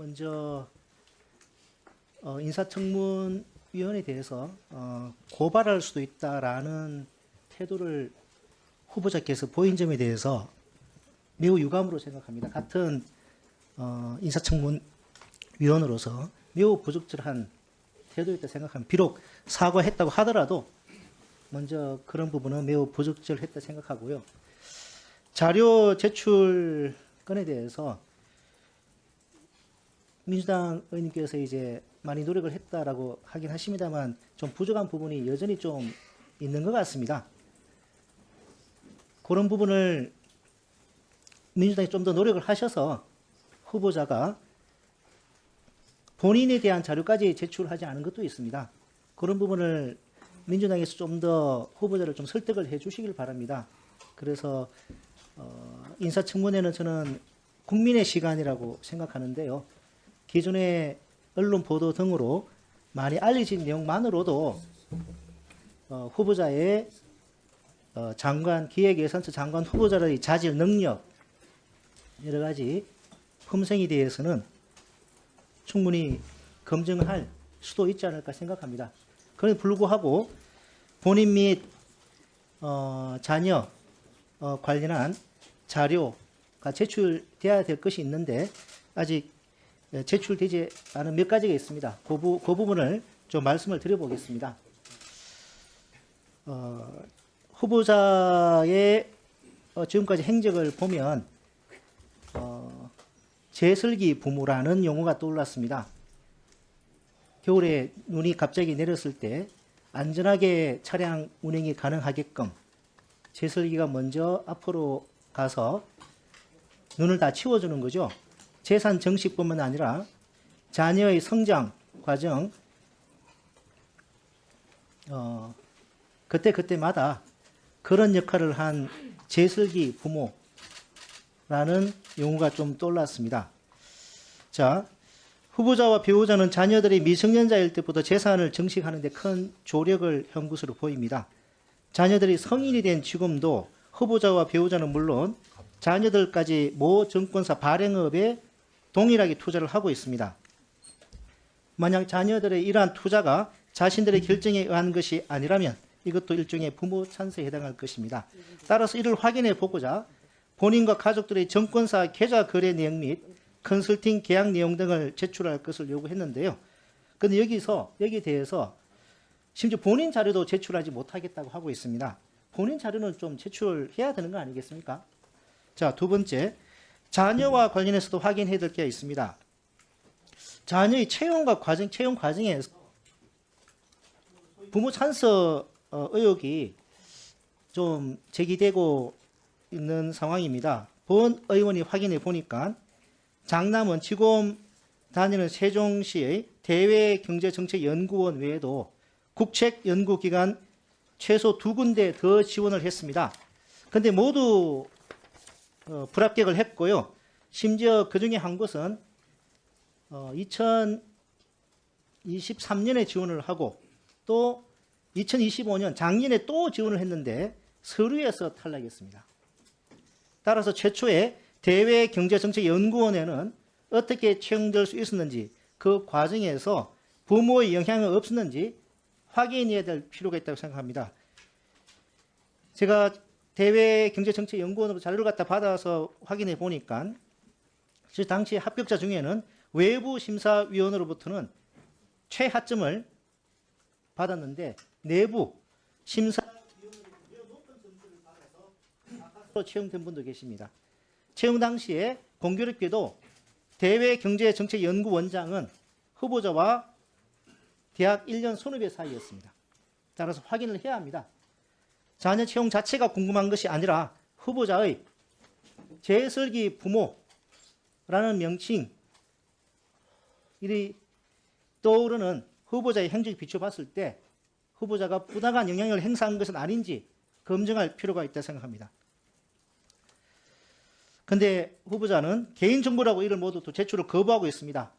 먼저 인사청문위원회에 대해서 고발할 수도 있다라는 태도를 후보자께서 보인 점에 대해서 매우 유감으로 생각합니다. 같은 인사청문위원으로서 매우 부적절한 태도였다 생각합니다. 비록 사과했다고 하더라도 먼저 그런 부분은 매우 부적절했다 생각하고요. 자료 제출 건에 대해서 민주당 의원님께서 이제 많이 노력을 했다라고 하긴 하십니다만 좀 부족한 부분이 여전히 좀 있는 것 같습니다. 그런 부분을 민주당이 좀 더 노력을 하셔서 후보자가 본인에 대한 자료까지 제출하지 않은 것도 있습니다. 그런 부분을 민주당에서 좀 더 후보자를 좀 설득을 해 주시길 바랍니다. 그래서 인사청문회는 저는 국민의 시간이라고 생각하는데요. 기존의 언론 보도 등으로 많이 알려진 내용만으로도 후보자의 장관, 기획예산처 장관 후보자의 자질, 능력, 여러 가지 품성에 대해서는 충분히 검증할 수도 있지 않을까 생각합니다. 그럼에도 불구하고 본인 및 자녀 관련한 자료가 제출돼야 될 것이 있는데 아직 제출되지 않은 몇 가지가 있습니다. 그 부분을 좀 말씀을 드려보겠습니다. 후보자의 지금까지 행적을 보면 제설기 부모라는 용어가 떠올랐습니다. 겨울에 눈이 갑자기 내렸을 때 안전하게 차량 운행이 가능하게끔 제설기가 먼저 앞으로 가서 눈을 다 치워주는 거죠. 재산 정식뿐만 아니라 자녀의 성장 과정 그때마다 그런 역할을 한 제설기 부모라는 용어가 좀 떠올랐습니다. 자, 후보자와 배우자는 자녀들이 미성년자일 때부터 재산을 정식하는 데 큰 조력을 한 것으로 보입니다. 자녀들이 성인이 된 지금도 후보자와 배우자는 물론 자녀들까지 모 증권사 발행업에 동일하게 투자를 하고 있습니다. 만약 자녀들의 이러한 투자가 자신들의 결정에 의한 것이 아니라면 이것도 일종의 부모 찬스에 해당할 것입니다. 따라서 이를 확인해 보고자 본인과 가족들의 증권사 계좌 거래 내용 및 컨설팅 계약 내용 등을 제출할 것을 요구했는데요. 그런데 여기에 대해서 심지어 본인 자료도 제출하지 못하겠다고 하고 있습니다. 본인 자료는 좀 제출해야 되는 거 아니겠습니까? 자, 두 번째, 자녀와 관련해서도 확인해야 될 게 있습니다. 자녀의 채용 과정에서 부모 찬스 의혹이 좀 제기되고 있는 상황입니다. 본 의원이 확인해 보니까 장남은 지금 다니는 세종시의 대외경제정책연구원 외에도 국책연구기관 최소 2군데 더 지원을 했습니다. 그런데 모두 불합격을 했고요. 심지어 그중에 한 곳은 2023년에 지원을 하고 또 2025년 작년에 또 지원을 했는데 서류에서 탈락했습니다. 따라서 최초에 대외경제정책연구원에는 어떻게 채용될 수 있었는지 그 과정에서 부모의 영향이 없었는지 확인해야 될 필요가 있다고 생각합니다. 제가 대외경제정책연구원으로 자료를 갖다 받아서 확인해 보니까 당시 합격자 중에는 외부 심사위원으로부터는 최하점을 받았는데 내부 심사위원으로부터 매우 높은 점수를 받아서 아까로 채용된 분도 계십니다. 채용 당시에 공교롭게도 대외경제정책연구원장은 후보자와 대학 1년 선후배 사이였습니다. 따라서 확인을 해야 합니다. 자녀 채용 자체가 궁금한 것이 아니라 후보자의 제설기 부모라는 명칭, 이 떠오르는 후보자의 행적을 비춰봤을 때 후보자가 부당한 영향을 행사한 것은 아닌지 검증할 필요가 있다고 생각합니다. 그런데 후보자는 개인정보라고 이를 모두 또 제출을 거부하고 있습니다.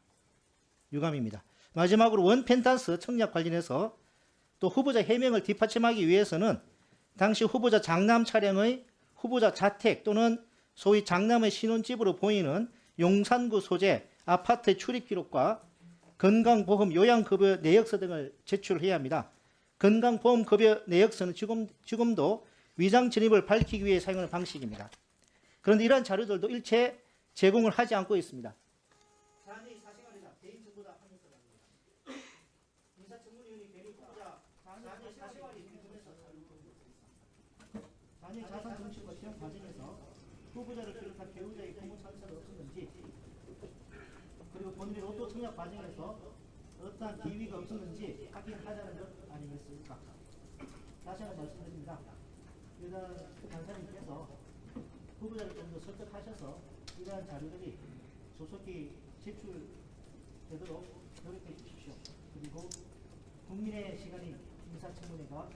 유감입니다. 마지막으로 원펜탄스 청약 관련해서 또 후보자 해명을 뒷받침하기 위해서는 당시 후보자 장남 차량의 후보자 자택 또는 소위 장남의 신혼집으로 보이는 용산구 소재 아파트 출입 기록과 건강보험 요양급여 내역서 등을 제출해야 합니다. 건강보험급여 내역서는 지금도 위장 진입을 밝히기 위해 사용하는 방식입니다. 그런데 이러한 자료들도 일체 제공을 하지 않고 있습니다. 자녀의 사생활이나 개인정보다 하면서 인사청문위원이 괜히 후보자 자녀의 사생활이 궁금해서 자녀의 자산 정치과 시험 과정에서 후보자를 비롯한 배우자의 부모 참여가 없었는지, 그리고 본인의 로또 청약 과정에서 어떠한 기위가 없었는지 확인하자는 것 아니겠습니까? 다시 한번 말씀드립니다. 일단 간사님께서 후보자를 좀 더 설득하셔서 이러한 자료들이 조속히 제출되도록 노력해 주십시오. 그리고 국민의 시간인 인사청문회가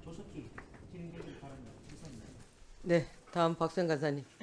조속히 진행되길 바랍니다. 이상입니다. 네, 다음 박수현 간사님.